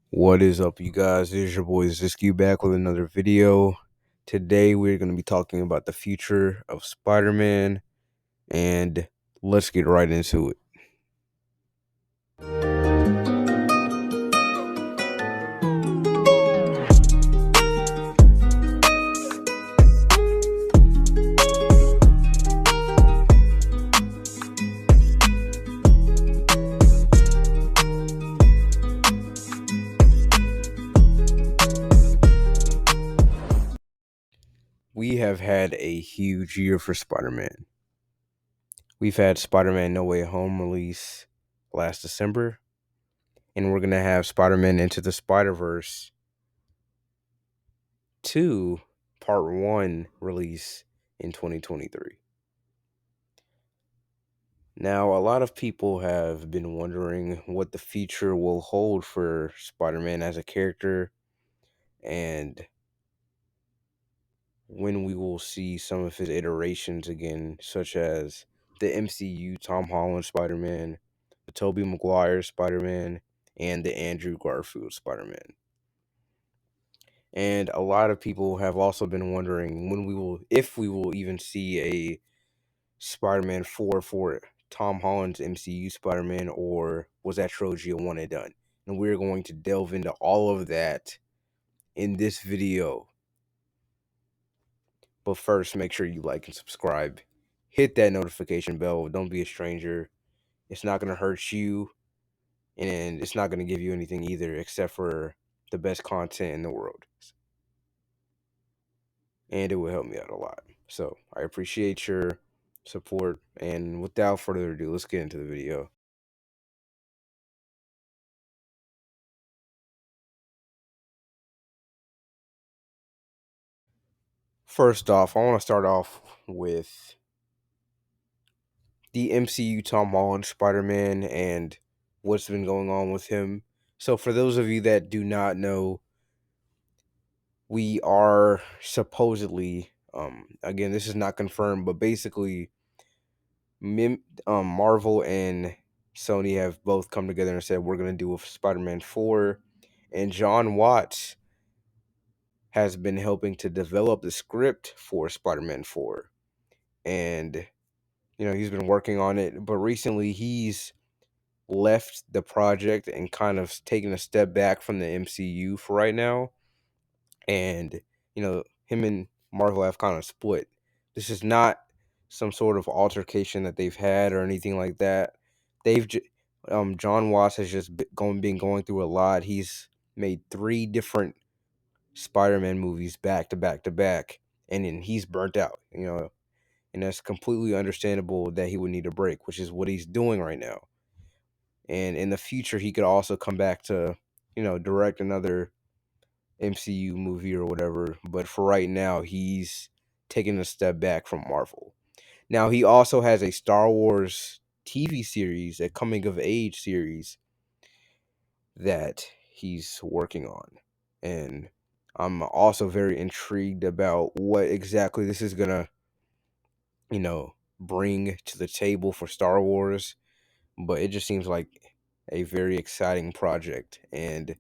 What is up, you guys? It is your boy Zisque back with another video. Today we're going to be talking about the future of Spider-Man, and let's get right into it. We have had a huge year for Spider-Man. We've had Spider-Man No Way Home release last December, and we're going to have Spider-Man Into the Spider-Verse 2 Part 1 release in 2023. Now, a lot of people have been wondering what the future will hold for Spider-Man as a character and when we will see some of his iterations again, such as the MCU Tom Holland Spider-Man, the Tobey Maguire Spider-Man, and the Andrew Garfield Spider-Man. And a lot of people have also been wondering if we will even see a Spider-Man 4 for Tom Holland's MCU Spider-Man, or was that trilogy a one and done? And we're going to delve into all of that in this video. But first, make sure you like and subscribe. Hit that notification bell. Don't be a stranger. It's not going to hurt you, and it's not going to give you anything either, except for the best content in the world. And it will help me out a lot. So I appreciate your support. And without further ado, let's get into the video. First off, I want to start off with the MCU Tom Holland Spider-Man and what's been going on with him. So for those of you that do not know, we are supposedly, again, this is not confirmed, but basically, Marvel and Sony have both come together and said we're going to do a Spider-Man 4, and John Watts has been helping to develop the script for Spider-Man 4, and he's been working on it, but recently he's left the project and kind of taken a step back from the MCU for right now. And him and Marvel have kind of split. This is not some sort of altercation that they've had or anything like that. John Watts has just been going through a lot. He's made 3 different Spider-Man movies back to back to back, and then he's burnt out. And that's completely understandable that he would need a break, which is what he's doing right now. And in the future, he could also come back to direct another MCU movie or whatever, but for right now, he's taking a step back from Marvel. Now, he also has a Star Wars TV series, a coming of age series that he's working on. And I'm also very intrigued about what exactly this is going to, bring to the table for Star Wars, but it just seems like a very exciting project, and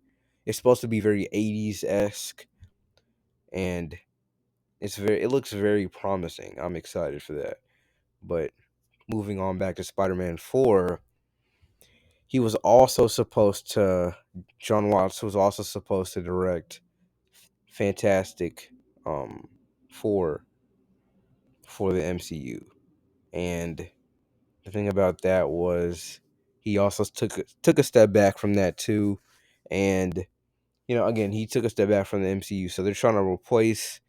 it's supposed to be very 80s-esque, and it looks very promising. I'm excited for that. But moving on back to Spider-Man 4, he was also supposed to John Watts was also supposed to direct Fantastic 4 for the MCU. And the thing about that was he also took a step back from that too. And again, he took a step back from the MCU, so they're trying to replace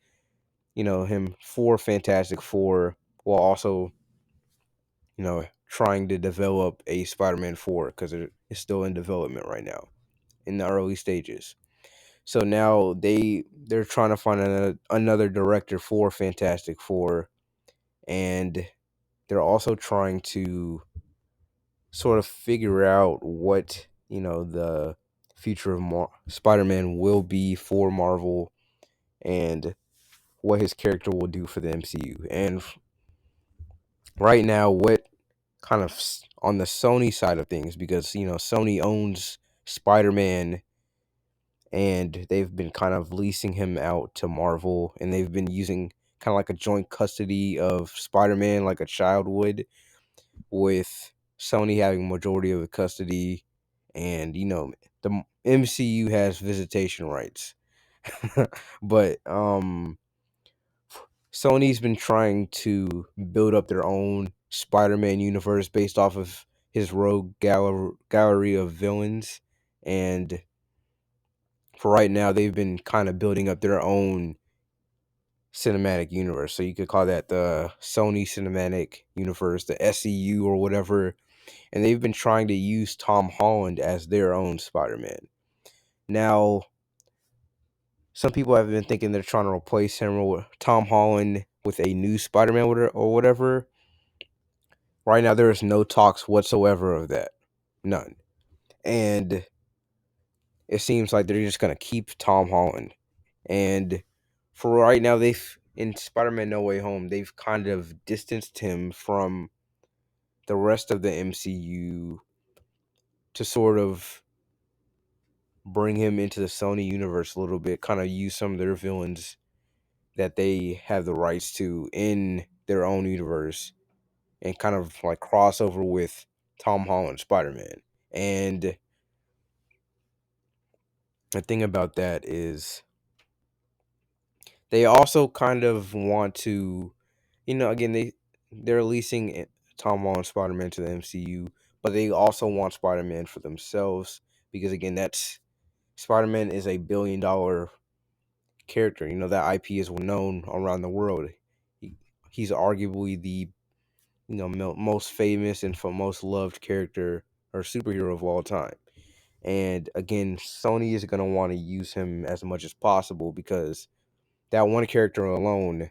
him for Fantastic Four, while also, trying to develop a Spider-Man 4, because it's still in development right now, in the early stages. So now they're trying to find another director for Fantastic Four, and they're also trying to sort of figure out what, the future of Spider-Man will be for Marvel, and what his character will do for the MCU. And right now, what kind of on the Sony side of things, because Sony owns Spider-Man and they've been kind of leasing him out to Marvel, and they've been using kind of like a joint custody of Spider-Man, like a child would, with Sony having majority of the custody, and the MCU has visitation rights. But Sony's been trying to build up their own Spider-Man universe based off of his rogue gallery of villains, and for right now they've been kind of building up their own cinematic universe. So you could call that the Sony Cinematic Universe, the SEU or whatever. And they've been trying to use Tom Holland as their own Spider-Man. Now, some people have been thinking they're trying to replace him or Tom Holland with a new Spider-Man or whatever. Right now, there is no talks whatsoever of that. None. And it seems like they're just going to keep Tom Holland. And for right now, in Spider-Man No Way Home, they've kind of distanced him from the rest of the MCU to sort of bring him into the Sony universe a little bit, kind of use some of their villains that they have the rights to in their own universe and kind of like crossover with Tom Holland Spider-Man. And the thing about that is they also kind of want to, again, they're leasing Tom Holland Spider-Man to the MCU, but they also want Spider-Man for themselves because again, that's Spider-Man is $1 billion character. That IP is well known around the world. He, he's arguably the most famous and most loved character or superhero of all time. And again, Sony is going to want to use him as much as possible because that one character alone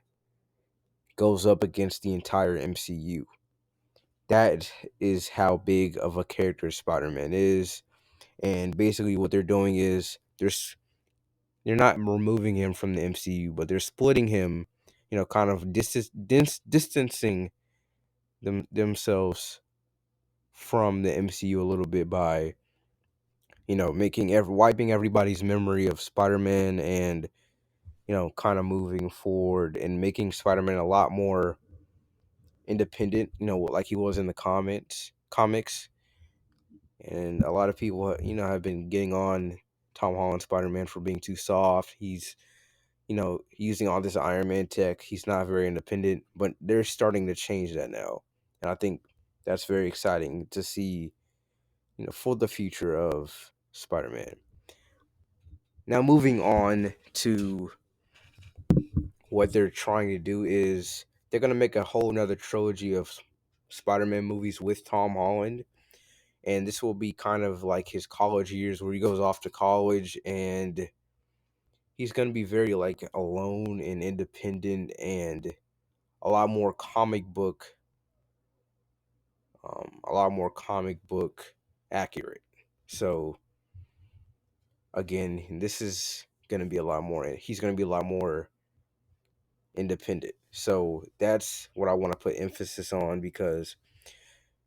goes up against the entire MCU. That is how big of a character Spider-Man is. And basically what they're doing is they're not removing him from the MCU, but they're splitting him, kind of distancing themselves from the MCU a little bit by, making wiping everybody's memory of Spider-Man and, kind of moving forward and making Spider-Man a lot more independent, like he was in the comics. And a lot of people, have been getting on Tom Holland Spider-Man for being too soft. He's using all this Iron Man tech. He's not very independent, but they're starting to change that now. And I think that's very exciting to see, for the future of Spider-Man. Now, moving on to what they're trying to do is they're going to make a whole nother trilogy of Spider-Man movies with Tom Holland. And this will be kind of like his college years where he goes off to college and he's going to be very like alone and independent and a lot more comic book accurate. So again, this is going to be a lot more. He's going to be a lot more independent. So that's what I want to put emphasis on because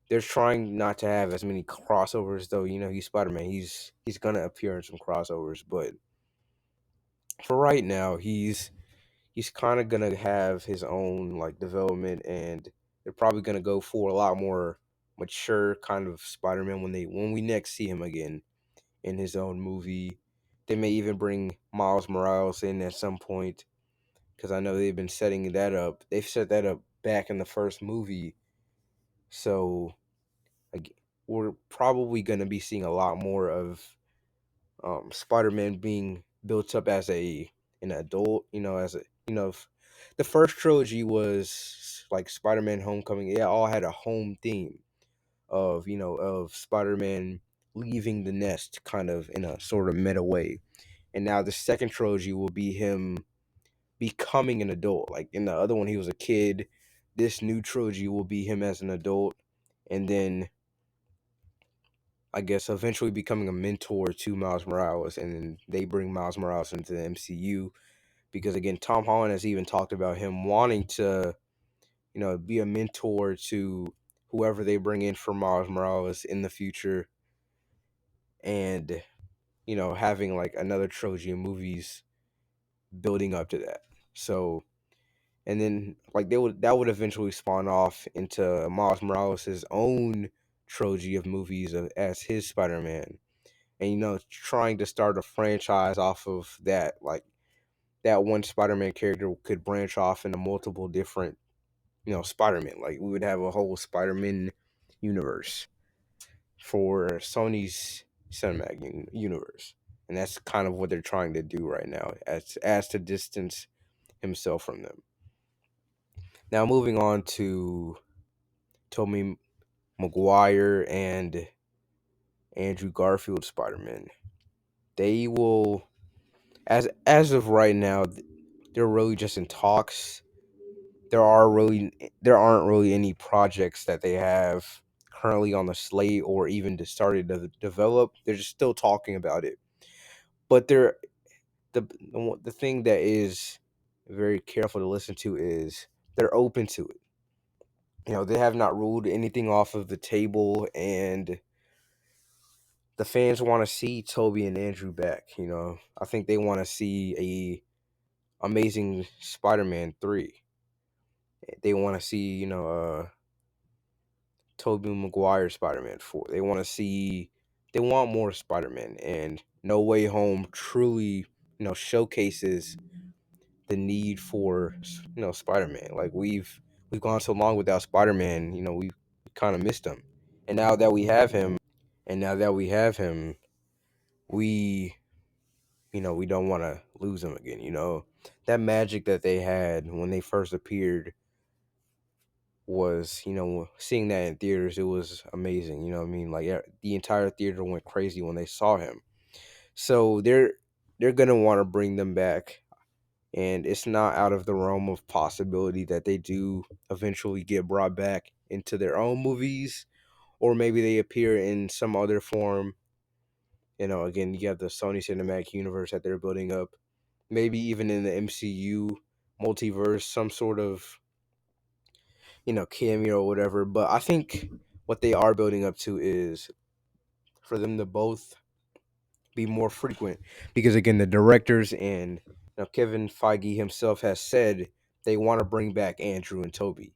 they're trying not to have as many crossovers. Though he's Spider-Man, he's going to appear in some crossovers, but for right now, he's kind of gonna have his own like development, and they're probably gonna go for a lot more mature kind of Spider-Man when we next see him again in his own movie. They may even bring Miles Morales in at some point because I know they've been setting that up. They've set that up back in the first movie, so like, we're probably gonna be seeing a lot more of Spider-Man being built up as an adult, as a the first trilogy was like Spider-Man Homecoming. It all had a home theme of of Spider-Man leaving the nest kind of in a sort of meta way. And now the second trilogy will be him becoming an adult. Like in the other one he was a kid. This new trilogy will be him as an adult, and then I guess eventually becoming a mentor to Miles Morales, and then they bring Miles Morales into the MCU because again, Tom Holland has even talked about him wanting to, be a mentor to whoever they bring in for Miles Morales in the future, and having like another trilogy of movies building up to that. So, and then like that would eventually spawn off into Miles Morales' own trilogy of movies as his Spider-Man, and trying to start a franchise off of that. Like that one Spider-Man character could branch off into multiple different Spider-Man. Like we would have a whole Spider-Man universe for Sony's cinematic universe, and that's kind of what they're trying to do right now, as to distance himself from them. Now moving on to Tobey Maguire and Andrew Garfield Spider-Man. They will, as of right now, they're really just in talks. There aren't really any projects that they have currently on the slate or even just started to develop. They're just still talking about it. But the thing that is very careful to listen to is they're open to it. They have not ruled anything off of the table, and the fans want to see Toby and Andrew back. I think they want to see a Amazing Spider-Man 3. They want to see, Tobey Maguire Spider-Man 4. They want more Spider-Man, and No Way Home truly, showcases the need for, Spider-Man. Like we've gone so long without Spider-Man, we kind of missed him. And now that we have him, and now that we have him, we we don't want to lose him again, That magic that they had when they first appeared was, seeing that in theaters, it was amazing. You know what I mean? Like the entire theater went crazy when they saw him. So they're gonna want to bring them back, and it's not out of the realm of possibility that they do eventually get brought back into their own movies, or maybe they appear in some other form. Again, you have the Sony Cinematic Universe that they're building up, maybe even in the MCU multiverse, some sort of cameo or whatever. But I think what they are building up to is for them to both be more frequent, because again, the directors and Kevin Feige himself has said they want to bring back Andrew and Toby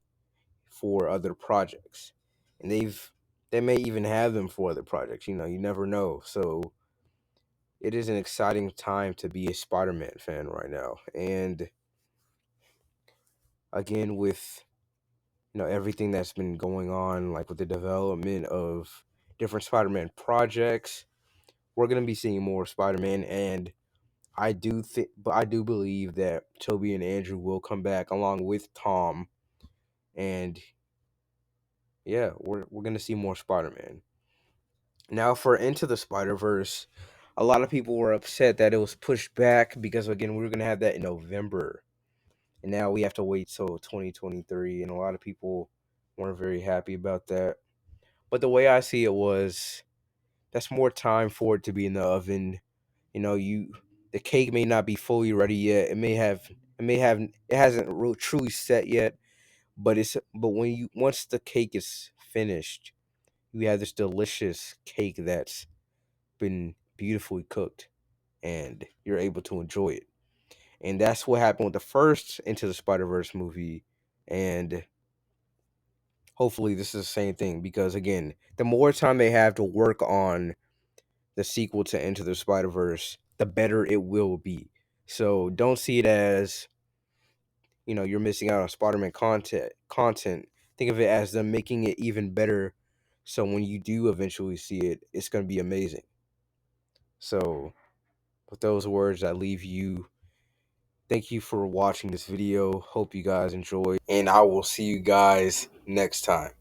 for other projects, and they may even have them for other projects. You never know. So it is an exciting time to be a Spider-Man fan right now, and again with everything that's been going on, like with the development of different Spider-Man projects, we're gonna be seeing more Spider-Man, and I do believe that Toby and Andrew will come back along with Tom, and yeah, we're gonna see more Spider-Man. Now for Into the Spider-Verse, a lot of people were upset that it was pushed back because again we were gonna have that in November, and now we have to wait till 2023, and a lot of people weren't very happy about that. But the way I see it was, that's more time for it to be in the oven. The cake may not be fully ready yet. It hasn't truly set yet, but when you once the cake is finished, you have this delicious cake that's been beautifully cooked, and you're able to enjoy it. And that's what happened with the first Into the Spider-Verse movie, and hopefully this is the same thing, because again, the more time they have to work on the sequel to Into the Spider-Verse, the better it will be. So don't see it as, you're missing out on Spider-Man content. Think of it as them making it even better. So when you do eventually see it, it's going to be amazing. So with those words, I leave you. Thank you for watching this video. Hope you guys enjoyed, and I will see you guys next time.